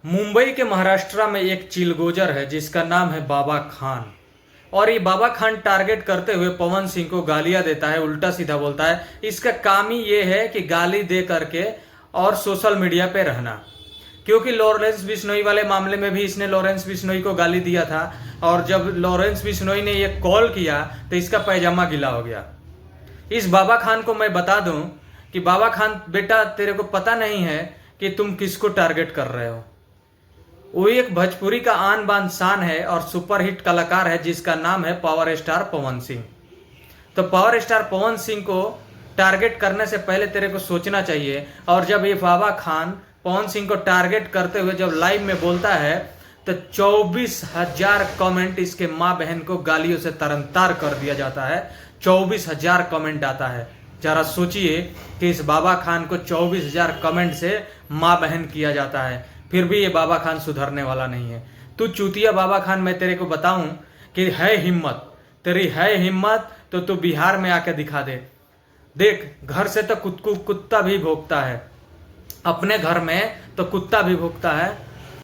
मुंबई के महाराष्ट्र में एक चिलगोजर है जिसका नाम है बाबा खान। और ये बाबा खान टारगेट करते हुए पवन सिंह को गालियां देता है, उल्टा सीधा बोलता है। इसका काम ही ये है कि गाली दे करके और सोशल मीडिया पे रहना। क्योंकि लॉरेंस बिश्नोई वाले मामले में भी इसने लॉरेंस बिश्नोई को गाली दिया था, और जब लॉरेंस बिश्नोई ने ये कॉल किया तो इसका पैजामा गीला हो गया। इस बाबा खान को मैं बता दूं कि बाबा खान बेटा, तेरे को पता नहीं है कि तुम किसको टारगेट कर रहे हो। वो एक भोजपुरी का आन बान शान है और सुपरहिट कलाकार है जिसका नाम है पावर स्टार पवन सिंह। तो पावर स्टार पवन सिंह को टारगेट करने से पहले तेरे को सोचना चाहिए। और जब ये बाबा खान पवन सिंह को टारगेट करते हुए जब लाइव में बोलता है तो 24,000 कमेंट इसके माँ बहन को गालियों से तरनतार कर दिया जाता है। 24,000 कमेंट आता है। जरा सोचिए कि इस बाबा खान को 24,000 कमेंट से माँ बहन किया जाता है, फिर भी ये बाबा खान सुधरने वाला नहीं है। तू चूतिया बाबा खान, मैं तेरे को बताऊं कि है हिम्मत, तेरी है हिम्मत तो तू बिहार में आके दिखा दे। देख, घर से तो कुत्ता भी भौंकता है, अपने घर में तो कुत्ता भी भौंकता है,